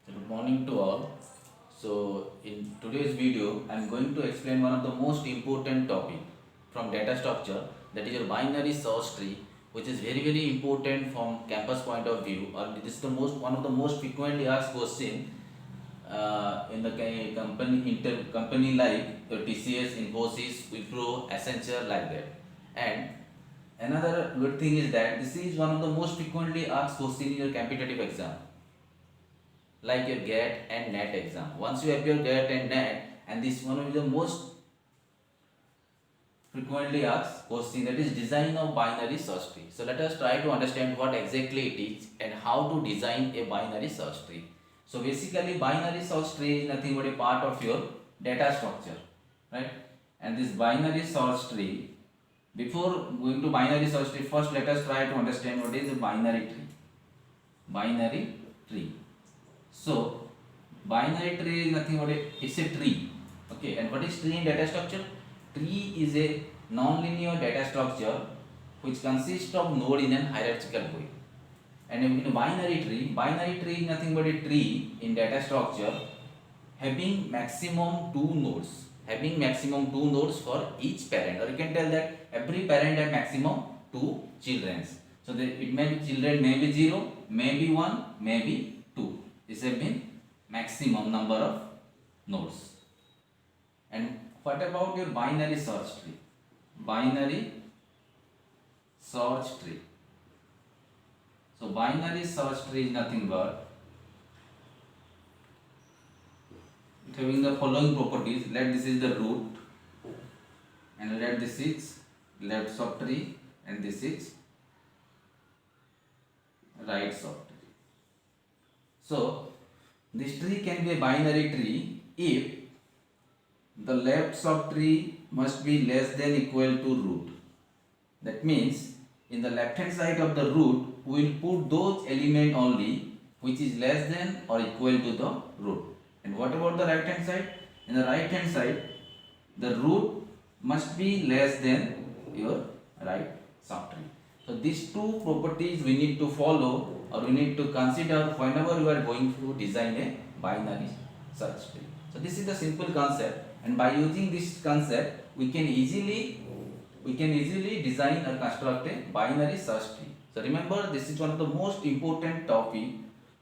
Good morning to all. So in today's video, I am going to explain one of the most important topic from data structure, that is your binary search tree, which is very important from campus point of view, or this is the most one of the most frequently asked question in the company like TCS, Infosys, Wipro, Accenture, like that. And another good thing is that this is one of the most frequently asked question in your competitive exam, like your GAT and NET exam. Once you appear GAT and NET, and this one of the most frequently asked question, that is design of binary search tree. So let us try to understand what exactly it is and how to design a binary search tree. So basically binary search tree is nothing but a part of your data structure, right? And this binary search tree, before going to binary search tree, first let us try to understand what is a binary tree. Binary tree. So binary tree is nothing but it's a tree. Okay, and what is tree in data structure? Tree is a non-linear data structure which consists of node in an hierarchical way. And in a binary tree is nothing but a tree in data structure having maximum two nodes. Having maximum two nodes for each parent, or you can tell that every parent has maximum two children. So it may be children may be 0, may be 1, may be 2. This has been maximum number of nodes. And what about your binary search tree? Binary search tree. So binary search tree is nothing but having the following properties. Let this is the root, and let this is left subtree, and this is right subtree. So this tree can be a binary tree if the left subtree must be less than equal to root. That means in the left hand side of the root we will put those element only which is less than or equal to the root. And what about the right hand side? In the right hand side the root must be less than your right subtree. So these two properties we need to follow, or we need to consider whenever you are going to design a binary search tree. So this is the simple concept, and by using this concept we can easily design or construct a binary search tree. So remember, this is one of the most important topic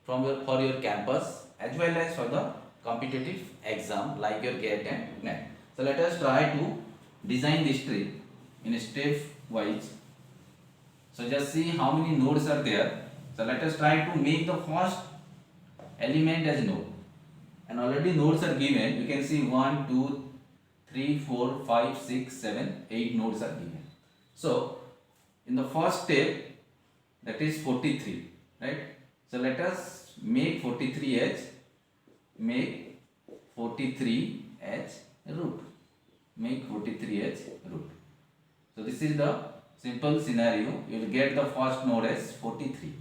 for your campus as well as for the competitive exam like your GAT and NET. So let us try to design this tree in a step wise. So just see how many nodes are there. So let us try to make the first element as node. And already nodes are given. You can see 1, 2, 3, 4, 5, 6, 7, 8 nodes are given. So in the first step, that is 43, right? So let us make 43 as root. Make 43 as root. So this is the simple scenario. You will get the first node as 43,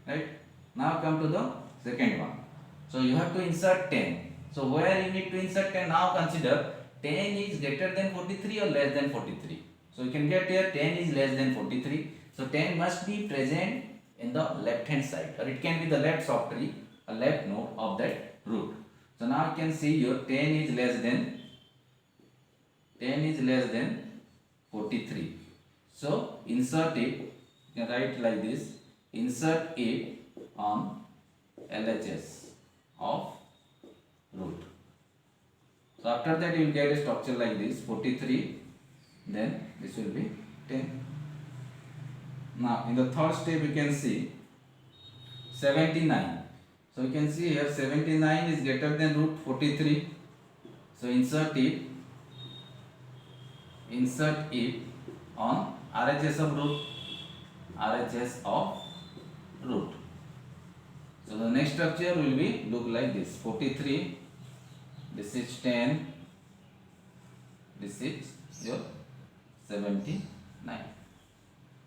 right? Now come to the second one. So you have to insert 10. So where you need to insert 10? Now consider 10 is greater than 43 or less than 43. So you can get here 10 is less than 43. So 10 must be present in the left hand side, or it can be the left subtree, a left node of that root. So now you can see your 10 is less than 43. So insert it, you can write like this, insert it on LHS of root. So after that you will get a structure like this, 43, then this will be 10. Now in the third step you can see 79. So you can see here 79 is greater than root 43. So insert it on RHS of root. So the next structure will be look like this: 43, this is 10, this is your 79.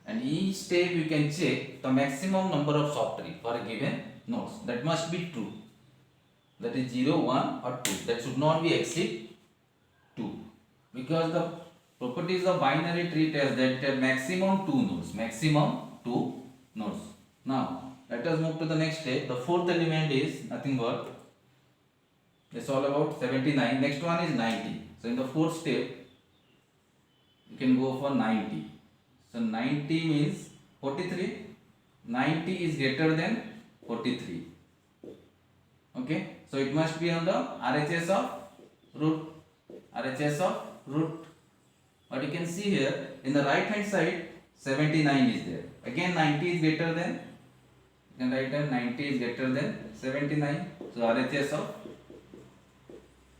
And each step you can check the maximum number of subtree for a given nodes. That must be true. That is 0, 1 or 2. That should not be exceed 2. Because the properties of binary tree tells that it has maximum 2 nodes. Now let us move to the next step. The fourth element is nothing but That's all about 79. Next one is 90. So in the fourth step, you can go for 90. So 90 means 43. 90 is greater than 43. Okay. So it must be on the RHS of root. RHS of root. But you can see here in the right hand side 79 is there. Again 90 is greater than, you can write down 90 is greater than 79. So RHS of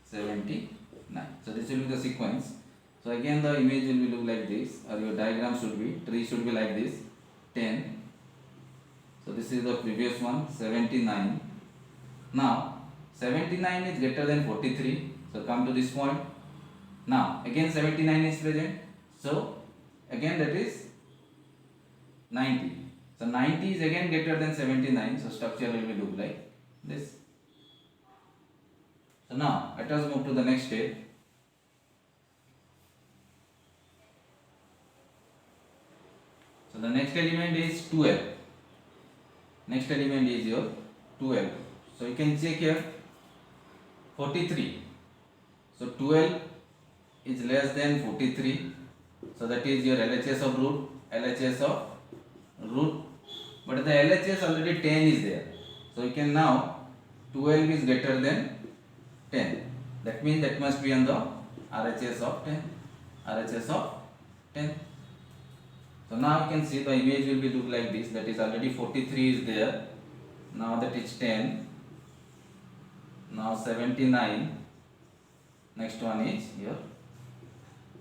79. So this will be the sequence. So again the image will be look like this, or your diagram should be, tree should be like this, 10. So this is the previous one, 79. Now 79 is greater than 43. So come to this point. Now again 79 is present. So again that is 90. So 90 is again greater than 79. So structure will be look like this. So now let us move to the next step. So the next element is 12. Next element is your 12. So you can check here 43. So 12 is less than 43. So that is your LHS of root. LHS of root. But the LHS already 10 is there. So you can now 12 is greater than 10. That means that must be on the RHS of 10. RHS of 10. So now you can see the image will be look like this. That is already 43 is there. Now that is 10. Now 79. Next one is here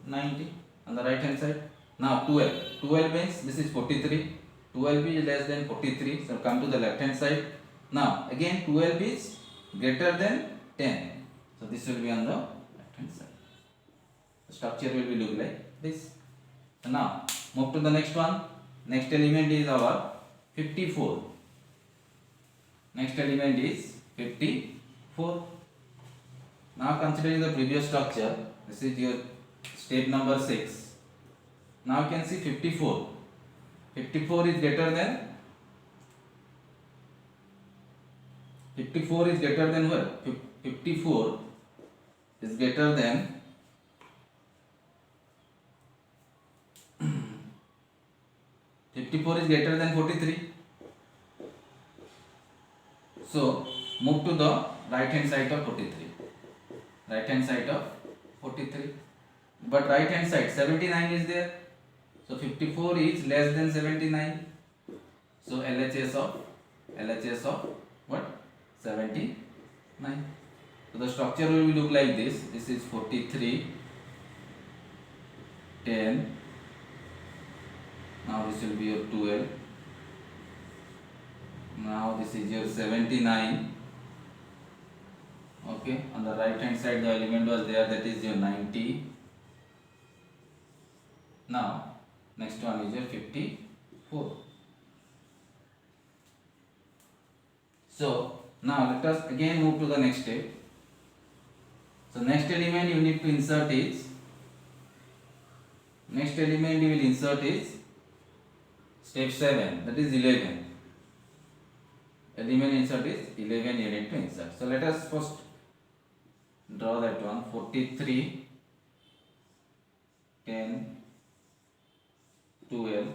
90 on the right hand side. Now 12. 12 means this is 43. 12 is less than 43. So come to the left hand side. Now again 12 is greater than 10. So this will be on the left hand side. The structure will be look like this. So now move to the next one. Next element is our 54. Next element is 54. Now considering the previous structure, this is your step number 6. Now you can see 54. 54 is greater than 54 is greater than what? 54 is greater than 54 is greater than 43. So move to the right hand side of 43. Right hand side of 43. But right hand side 79 is there. So 54 is less than 79. So LHS of what? 79. So the structure will look like this. This is 43, 10. Now this will be your 12. Now this is your 79. Okay, on the right hand side the element was there, that is your 90. Now next one is your 54. So now let us again move to the next step. So next element you need to insert is, next element you will insert is step 7, that is 11. Element insert is 11 you need to insert. So let us first draw that one. 43, 10, 12,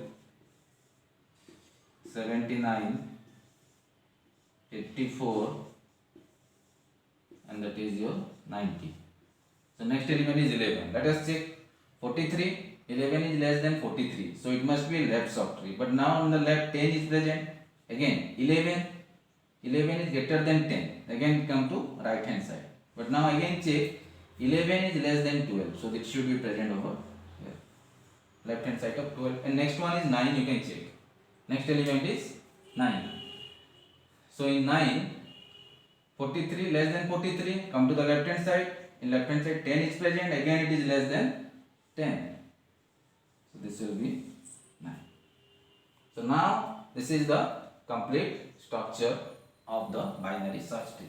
79, 84, and that is your 90. So next element is 11. Let us check. 43, 11 is less than 43. So it must be left subtree. But now on the left 10 is present. Again 11 is greater than 10. Again come to right hand side. But now again check. 11 is less than 12. So it should be present over here. Left hand side of 12. And next one is 9, you can check. Next element is 9. So in 9, 43 less than 43. Come to the left hand side. In left hand side 10 is present. Again it is less than 10. So this will be 9. So now this is the complete structure of the binary search tree.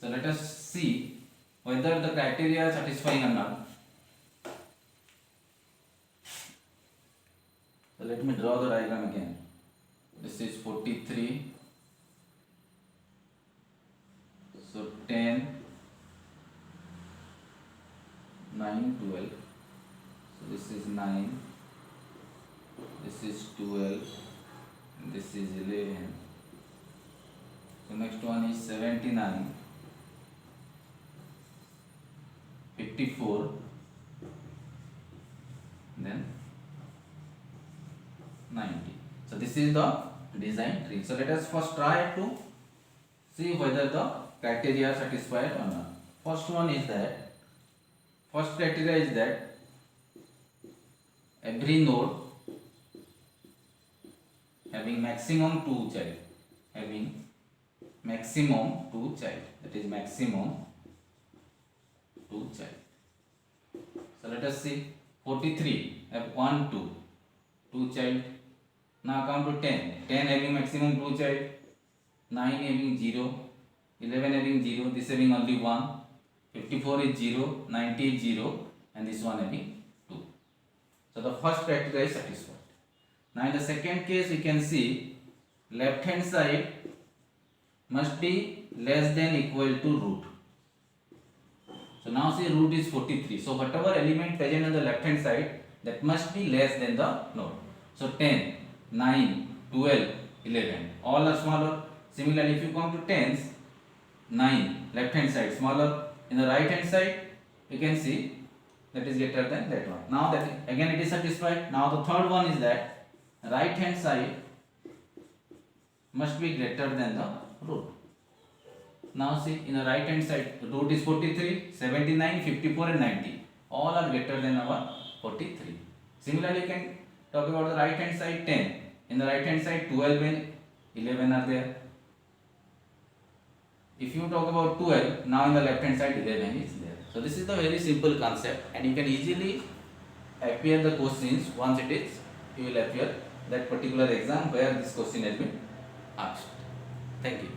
So let us see whether the criteria are satisfying or not. So let me draw the diagram again. This is 43. So 10, 9, 12. So this is 9, this is 12, and this is 11. So next one is 79, 54, then 90. So this is the design tree. So let us first try to see whether the criteria are satisfied or not. First criteria is that every node having maximum 2 child, that is maximum 2 child. So let us see, 43 have 1, 2 child. Now come to 10 having maximum 2 child, 9 having 0, 11 having 0, this having only 1, 54 is 0, 90 is 0, and this one having 2. So the first criteria is satisfied. Now in the second case we can see left hand side must be less than equal to root. So now see root is 43. So whatever element present on the left hand side, that must be less than the node. So 10, 9, 12, 11, all are smaller. Similarly, if you come to tens, 9 left hand side smaller. In the right hand side, you can see that is greater than that one. Now that again it is satisfied. Now the third one is that right hand side must be greater than the root. Now see, in the right hand side, root is 43, 79, 54 and 90. All are greater than our 43. Similarly, you can talk about the right hand side 10. In the right hand side 12 and 11 are there. If you talk about 12, now in the left hand side 11 is there. So this is the very simple concept, and you can easily appear the questions once you will appear that particular exam where this question has been asked. Thank you.